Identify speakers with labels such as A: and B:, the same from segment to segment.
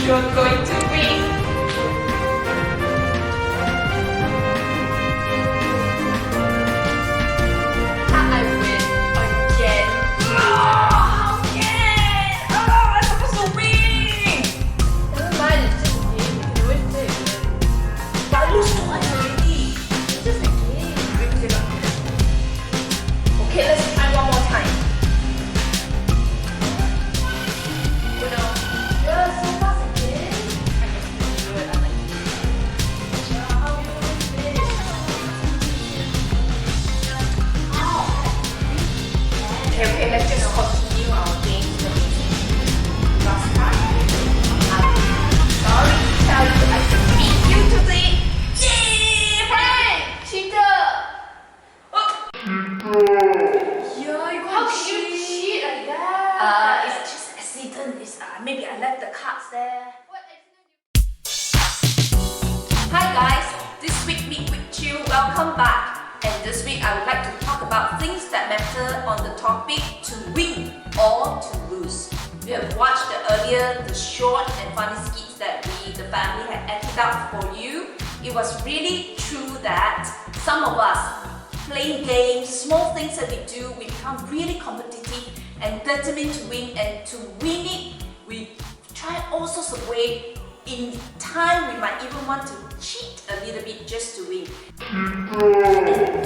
A: You're going to win. I win again. Oh, again! Oh, I'm supposed to win! Never mind, it's just a game. You can always play again. But I lose twice already. It's just a game. Okay, let's try one more time. Oh no. You're so fast again. I can do it. I like it. How do you do this? Okay, let's just continue our game. Last time. Sorry to tell you, I can beat you today. Yay! Hey! Cheater! Oh! Yeah, you how can you cheat like that? It's just accident. It's maybe I left the cards there. What accident? Hi guys, this week Meet with Chill, welcome back. And this week I would like to talk about things that matter on the topic to win or to lose. We have watched earlier the short and funny skits that the family had acted out for you. It was really true that some of us playing games, small things that we do, we become really competitive and determined to win, and to win it, we try all sorts of ways. In time, we might even want to cheat a little bit just to win. And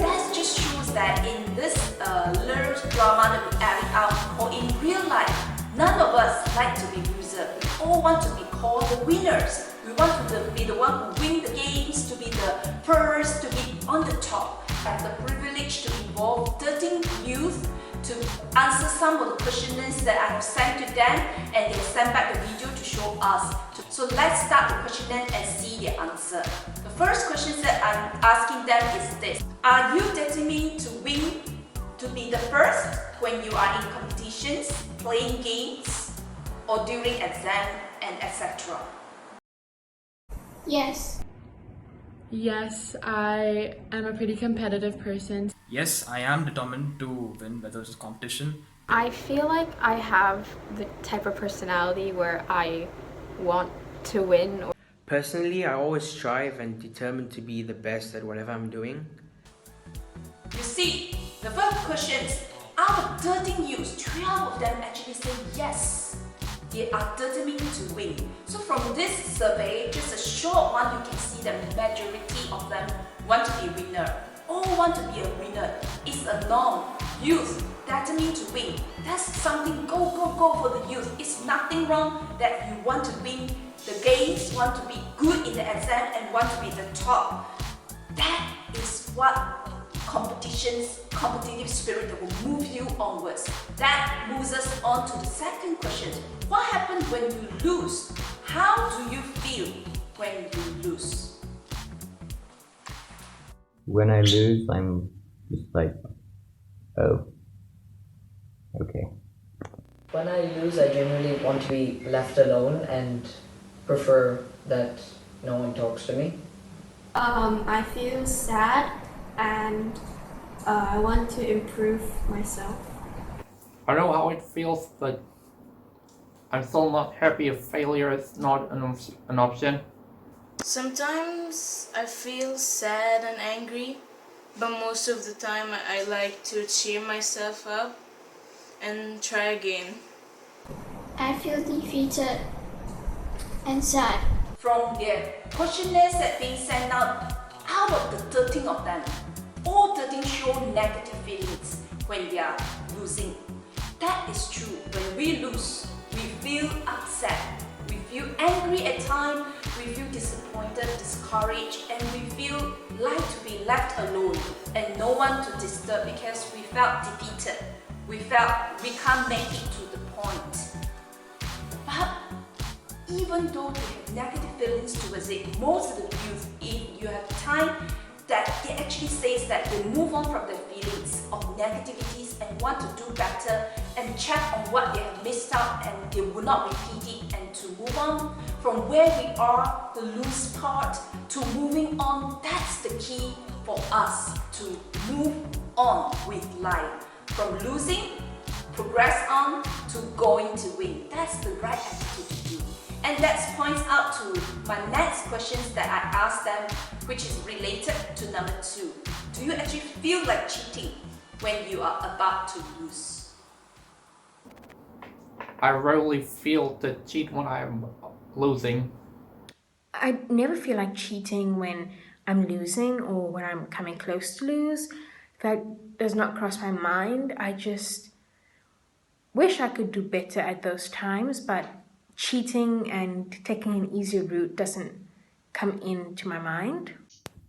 A: that just shows that in this love drama that we act out, or in real life, none of us like to be losers. We all want to be called the winners. We want to be the one who win the games, to be the first, to be on the top. I have the privilege to involve 13 youth to answer some of the questions that I have sent to them, and they sent back the video to show us. So let's start the questionnaire and see their answer. The first question that I'm asking them is this: are you determined to win, to be the first when you are in competitions, playing games, or during exam and etc.?
B: Yes.
C: Yes, I am a pretty competitive person.
D: Yes, I am determined to win whether it's a competition.
E: I feel like I have the type of personality where I want to win.
F: Personally, I always strive and determined to be the best at whatever I'm doing.
A: You see, the first questions, out of 13 youths, 12 of them actually say yes. They are determined to win. So from this survey, just a short one, you can see the majority of them want to be a winner. All want to be a winner. It's a norm. Youth, determined to win. That's something, go for the youth. It's nothing wrong that you want to win the games, want to be good in the exam, and want to be the top. That is what competitive spirit that will move you onwards. That moves us on to the second question. What happens when you lose? How do you feel when you lose?
G: When I lose, I'm just like, oh, okay.
H: When I lose, I generally want to be left alone and prefer that no one talks to me.
B: I feel sad and I want to improve myself.
I: I know how it feels, but I'm still not happy if failure is not an option.
J: Sometimes I feel sad and angry, but most of the time I like to cheer myself up and try again.
B: I feel defeated and sad.
A: From their questionnaires that being sent out of the 13 of them, all 13 show negative feelings when they are losing. That is true. When we lose, we feel upset, we feel angry at times, we feel disappointed, discouraged, and we feel like to be left alone and no one to disturb because we felt defeated. We felt we can't make it to the point. But even though they have negative feelings towards it, most of the youth, if you have time, that they actually says that they move on from their feelings of negativities and want to do better and check on what they have missed out and they will not repeat it, and to move on from where we are, the loose part, to moving on. That's the key for us to move on with life. From losing, progress on to going to win. That's the right attitude to do. And that points out to my next questions that I asked them, which is related to number 2. Do you actually feel like cheating when you are about to lose?
I: I rarely feel to cheat when I'm losing.
K: I never feel like cheating when I'm losing or when I'm coming close to lose. That does not cross my mind. I just wish I could do better at those times, but cheating and taking an easier route doesn't come into my mind.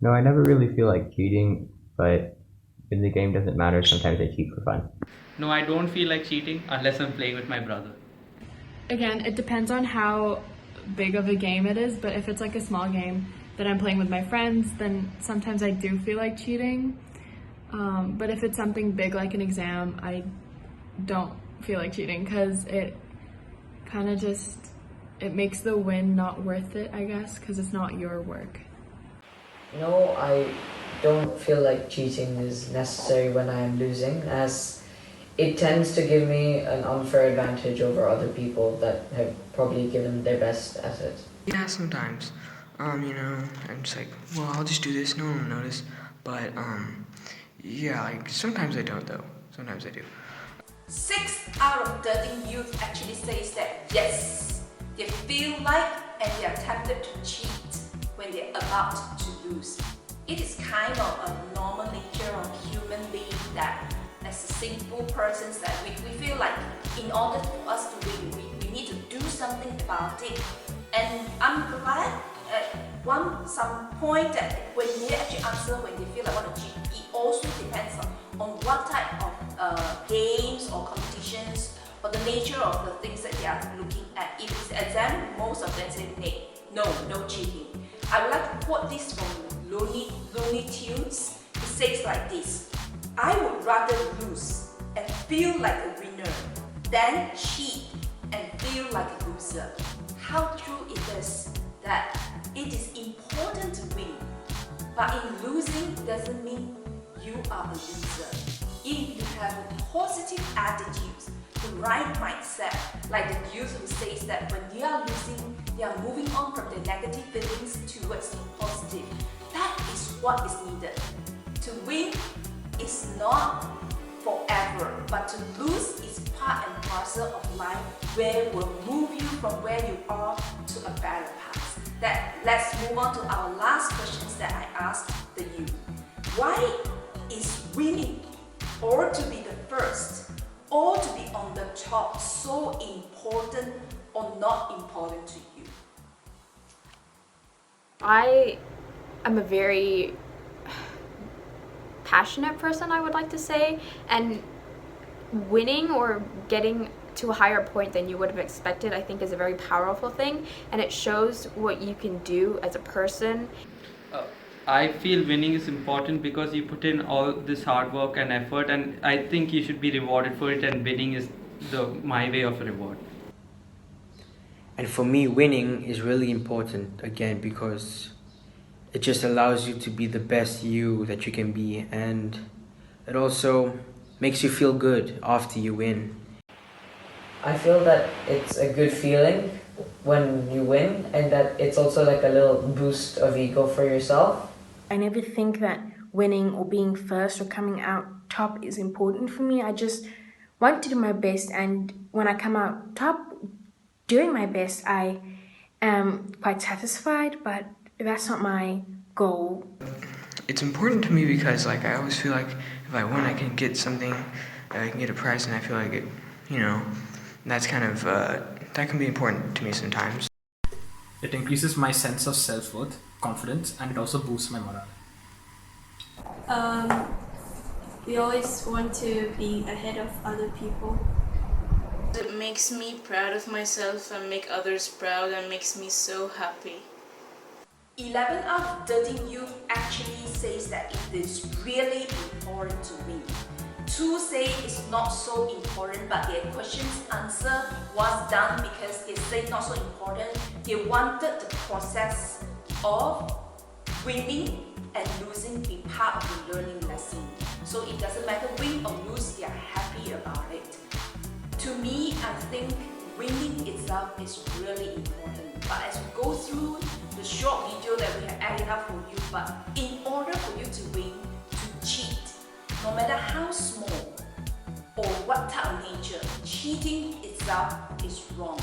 G: No, I never really feel like cheating, but when the game doesn't matter, sometimes I cheat for fun.
L: No, I don't feel like cheating unless I'm playing with my brother.
C: Again, it depends on how big of a game it is, but if it's like a small game that I'm playing with my friends, then sometimes I do feel like cheating. But if it's something big like an exam, I don't feel like cheating because it kind of just, it makes the win not worth it, I guess, because it's not your work.
H: No, I don't feel like cheating is necessary when I am losing, as it tends to give me an unfair advantage over other people that have probably given their best at it.
F: Yeah, sometimes. I'm just like, well, I'll just do this, no one will notice. But, yeah, like, sometimes I don't, though. Sometimes I do.
A: 6 out of 13 youth actually says that yes, they feel like and they are tempted to cheat when they're about to lose. It is kind of a normal nature of human being that as a simple persons that we feel like in order for us to win, we need to do something about it. And I'm glad at some point that when they actually answer when they feel like want to cheat, it also depends on what type of games or competitions or the nature of the things that they are looking at. If it's exam, most of them say no cheating. I would like to quote this from Looney Tunes. It says like this: I would rather lose and feel like a winner than cheat and feel like a loser. How true it is that it is important to win, but in losing doesn't mean you are a loser. If you have a positive attitude, the right mindset, like the youth who says that when they are losing, they are moving on from the negative feelings towards the positive. That is what is needed. To win is not forever, but to lose is part and parcel of life, where it will move you from where you are to a better path. Let's move on to our last questions that I asked the youth. Why is winning, or to be the first, or to be on the top so important or not important to you?
E: I am a very passionate person, I would like to say, and winning or getting to a higher point than you would have expected, I think, is a very powerful thing, and it shows what you can do as a person.
L: I feel winning is important because you put in all this hard work and effort, and I think you should be rewarded for it, and winning is my way of a reward.
F: And for me, winning is really important, again, because it just allows you to be the best you that you can be, and it also makes you feel good after you win.
H: I feel that it's a good feeling when you win, and that it's also like a little boost of ego for yourself.
K: I never think that winning or being first or coming out top is important for me. I just want to do my best, and when I come out top doing my best, I am quite satisfied, but that's not my goal.
F: It's important to me because I always feel like if I win, I can get something, I can get a prize, and I feel like it, that's kind of, that can be important to me sometimes.
D: It increases my sense of self-worth, confidence, and it also boosts my morale.
B: We always want to be ahead of other people.
J: It makes me proud of myself and make others proud and makes me so happy.
A: 11 out of 13 youth actually says that it is really important to win. 2 say it's not so important, but their question's answer was done because they say not so important. They wanted the process of winning and losing be part of the learning lesson. So it doesn't matter win or lose, they are happy about it. To me, I think winning itself is really important. but as we go through the short video that we have added up for you, but in order for you to win, to cheat, no matter how small or what type of nature, cheating itself is wrong.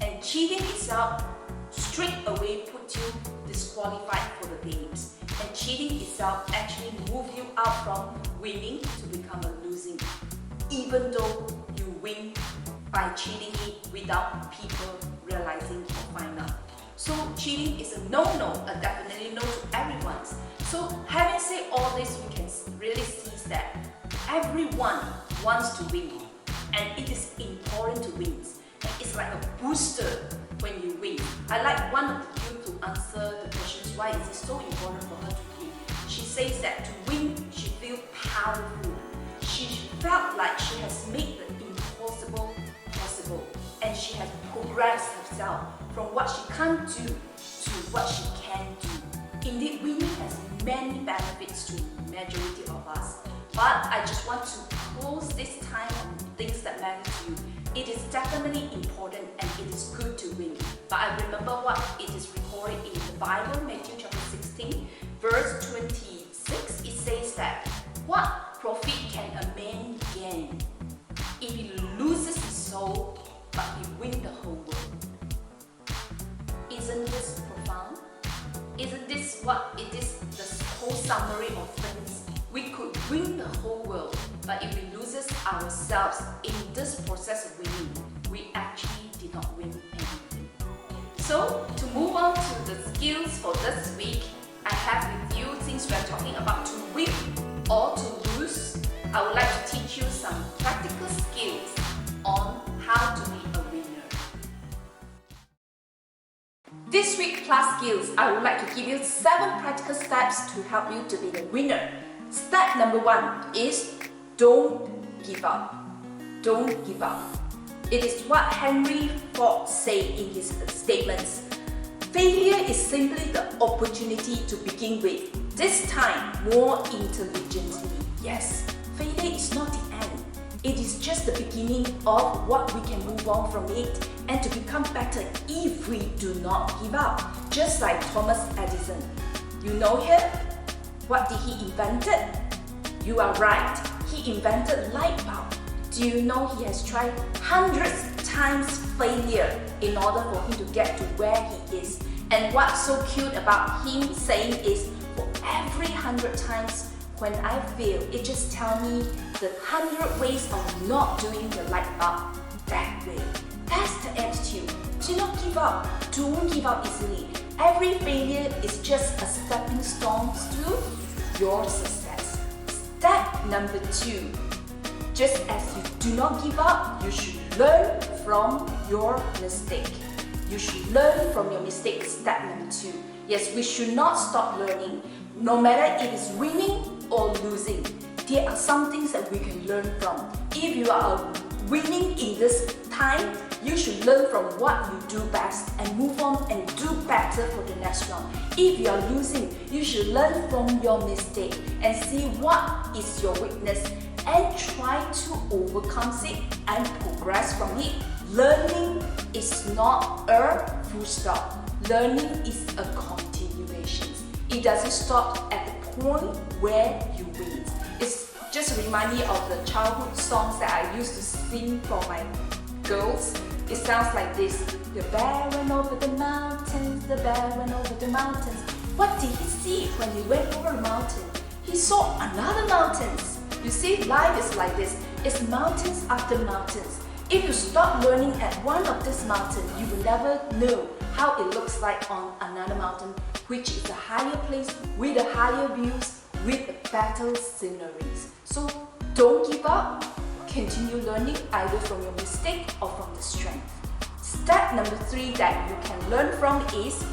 A: And cheating itself straight away puts you disqualified for the games. And cheating itself actually moves you out from winning to become a losing, even though you win by cheating it without people realizing or find out. So cheating is a no-no, a definitely no to everyone. So having said all this, we can really see that everyone wants to win, and it is important to win. And it's like a booster when you win. I like one of the youth to answer the questions, why is it so important for her to win? She says that to win, she feels powerful. She felt like she has made the impossible possible, and she has progressed herself from what she can't do to what she can do. Indeed, winning has many benefits to the majority of us. But I just want to close this time on things that matter to you. It is definitely important and it is good to win. But I remember what it is recorded in the Bible, Matthew chapter 16, verse 26. It says that, what profit can a man gain if he loses his soul but he wins the whole world? Isn't this profound? Isn't this what it is, the whole summary of things? We could win the whole world, but if we lose ourselves in this process of winning, we actually did not win anything. So, to move on to the skills for this week, I have with you, since we're talking about to win or to lose, I would like to teach you some practical skills on how to be a winner. This week class skills, I would like to give you 7 practical steps to help you to be the winner. Step number 1 is don't give up. Don't give up. It is what Henry Ford said in his statements. Failure is simply the opportunity to begin with, this time more intelligently. Yes, failure is not the end. It is just the beginning of what we can move on from it and to become better if we do not give up. Just like Thomas Edison. You know him? What did he invent? You are right. He invented light bulb. Do you know he has tried hundreds times failure in order for him to get to where he is? And what's so cute about him saying is, for every 100 times when I fail, it just tells me the 100 ways of not doing the light bulb that way. That's the attitude. Do not give up. Don't give up easily. Every failure is just a stepping stone to your success. Step number 2. Just as you do not give up, you should learn from your mistake. You should learn from your mistakes. Step number 2. Yes, we should not stop learning. No matter it is winning or losing, there are some things that we can learn from. If you are winning in this time, you should learn from what you do best and move on and do better for the next round. If you are losing, you should learn from your mistake and see what is your weakness and try to overcome it and progress from it. Learning is not a full stop. Learning is a continuation. It doesn't stop at the point where you win. It's just remind me of the childhood songs that I used to sing for my girls. It sounds like this. The bear went over the mountains, the bear went over the mountains. What did he see when he went over a mountain? He saw another mountains. You see, life is like this. It's mountains after mountains. If you stop learning at one of these mountains, you will never know how it looks like on another mountain, which is a higher place with a higher views, with better sceneries. So don't give up. Continue learning either from your mistake or from the strength. Step number 3 that you can learn from is,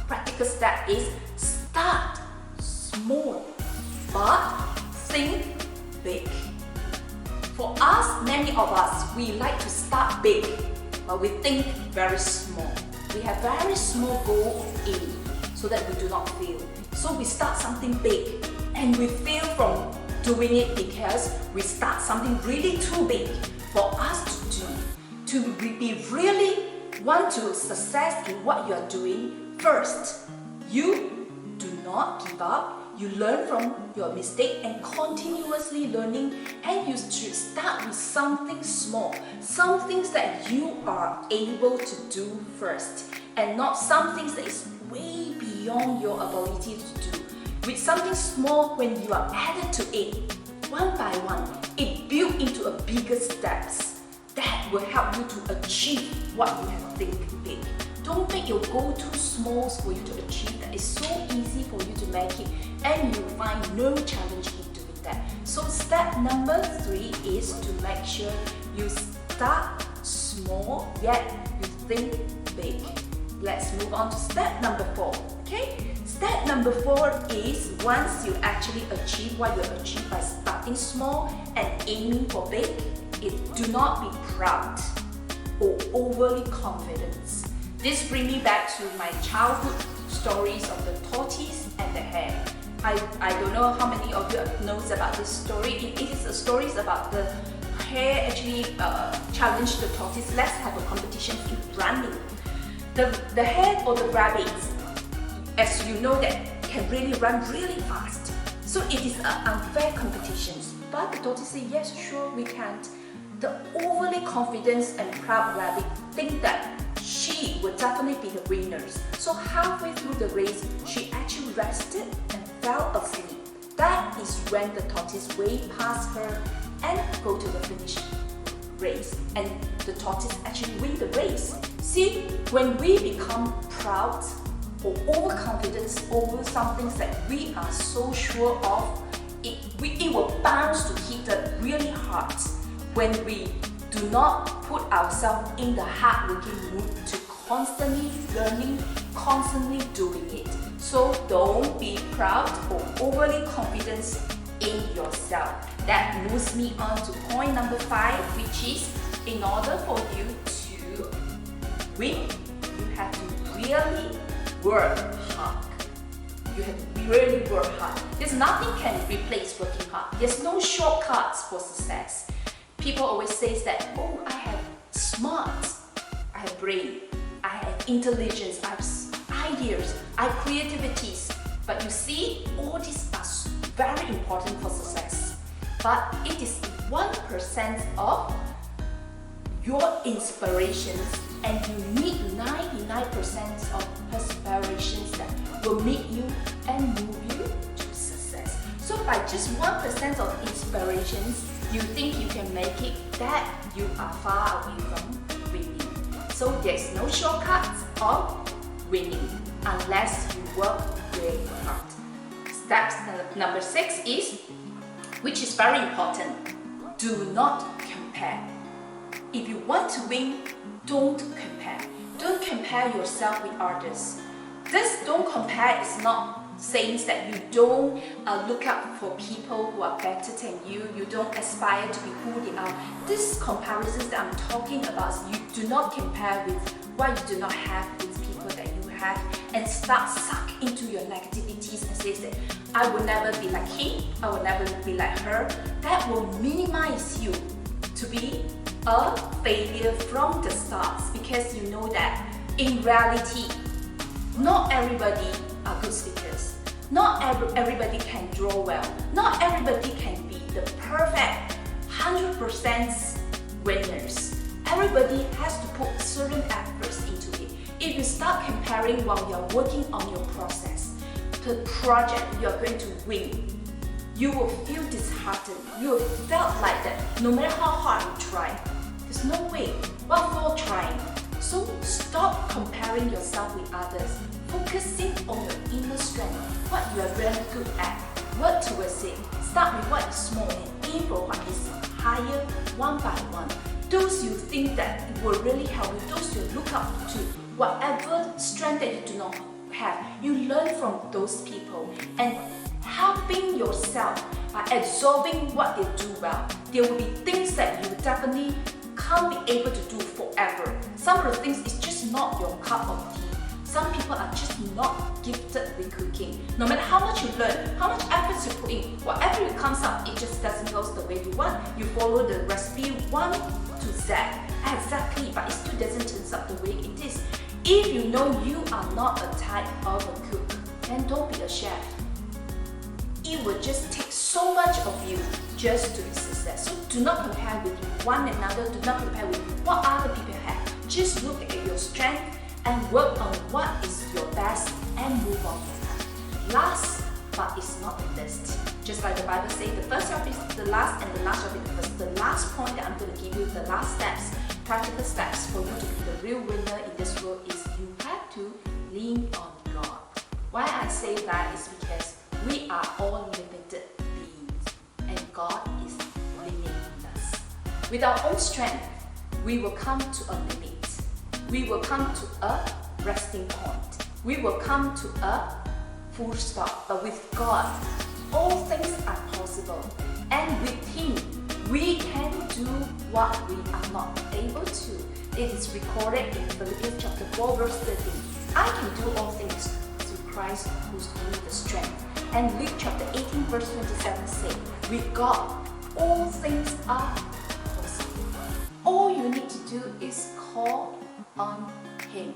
A: practical step is, start small but think big. For us, many of us, we like to start big, but we think very small. We have very small goal in so that we do not fail. So we start something big and we fail from doing it because we start something really too big for us to do. To be really want to success in what you are doing, first, you do not give up. You learn from your mistake and continuously learning, and you should start with something small, some things that you are able to do first, and not some things that is way beyond your ability to do. With something small, when you are added to it, one by one, it builds into a bigger steps that will help you to achieve what you have think big. Don't make your goal too small for you to achieve that. It's so easy for you to make it, and you find no challenge in doing that. So step number 3 is to make sure you start small, yet you think big. Let's move on to step number 4. Okay? Step number 4 is once you actually achieve what you achieve by starting small and aiming for big, do not be proud or overly confident. This brings me back to my childhood stories of the tortoise and the hare. I don't know how many of you knows about this story. It is a story about the hare actually challenged the tortoise. Let's have a competition in running. The hare or the rabbit, as you know, that can really run really fast. So it is an unfair competition. But the tortoise said, yes, sure, we can. The overly confident and proud rabbit think that she would definitely be the winner. So halfway through the race, she actually rested and fell asleep. That is when the tortoise way past her and go to the finish race. And the tortoise actually win the race. See, when we become proud or overconfident over something that we are so sure of, it will bounce to hit us really hard. When we do not put ourselves in the hard-working mood to constantly learning, constantly doing it. So don't be proud or overly confident in yourself. That moves me on to point number 5, which is in order for you to win, you have to really work hard. You have to really work hard. There's nothing can replace working hard. There's no shortcuts for success. People always say that, oh, I have smart, I have brain, I have intelligence, I have ideas, I have creativities. But you see, all these are very important for success. But it is 1% of your inspirations, and you need 99% of perspirations that will make you and move you to success. So by just 1% of inspirations, you think you can make it, that you are far away from winning. So there's no shortcuts of winning unless you work really hard. Step number 6 is, which is very important, do not compare. If you want to win, don't compare. Don't compare yourself with others. This don't compare is not saying that you don't look up for people who are better than you. You don't aspire to be who they are. This comparisons that I'm talking about, you do not compare with what you do not have with people that you have, and start suck into your negativities and say that I will never be like him, I will never be like her. That will minimize you to be a failure from the start, because you know that in reality, not everybody are good speakers. Not everybody can draw well. Not everybody can be the perfect 100% winners. Everybody has to put certain efforts into it. If you start comparing while you're working on your process, the project you're going to win, you will feel disheartened. You will feel like that no matter how hard you try, there's no way. What for trying? So stop comparing yourself with others. Focusing on your inner strength, what you are really good at. Work towards it. Start with what is small and aim for what is higher, one by one. Those you think that will really help you, those you look up to, whatever strength that you do not have, you learn from those people and helping yourself by absorbing what they do well. There will be things that you definitely can't be able to do forever. Some of the things is just not your cup of tea.
M: Some people are just not gifted with cooking. No matter how much you learn, how much effort you put in, whatever it comes out, it just doesn't go the way you want. You follow the recipe 1 to Z. Exactly, but it still doesn't turn out the way it is. If you know you are not a type of a cook, then don't be a chef. It will just take so much of you just to be success. So do not compare with one another, do not compare with what other people have. Just look at your strength and work on what is your best and move on from that. Last, but it's not the least. Just like the Bible says, the first job is the last and the last job is the first. The last point that I'm going to give you, the last steps, practical steps for you to be the real winner in this world is you have to lean on God. Why I say that is because we are all limited beings and God is limiting us. With our own strength, we will come to a limit. We will come to a resting point. We will come to a full stop. But with God, all things are possible. And with Him, we can do what we are not able to. It is recorded in Philippians chapter 4 verse 13. I can do all things through Christ who's given me the strength. And Luke chapter 18 verse 27 say, with God, all things are possible. All you need to do is call on Him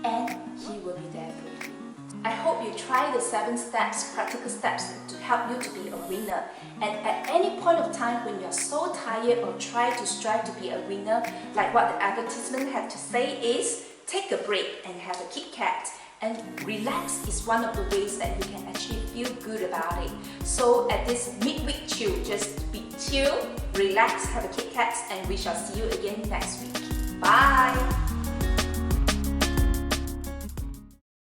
M: and He will be there for you. I hope you try the 7 steps, practical steps to help you to be a winner. And at any point of time when you're so tired or try to strive to be a winner, like what the advertisement had to say is, take a break and have a Kit Kat. And relax is one of the ways that you can actually feel good about it. So at this midweek chill, just be chill, relax, have a Kit Kat, and we shall see you again next week. Bye!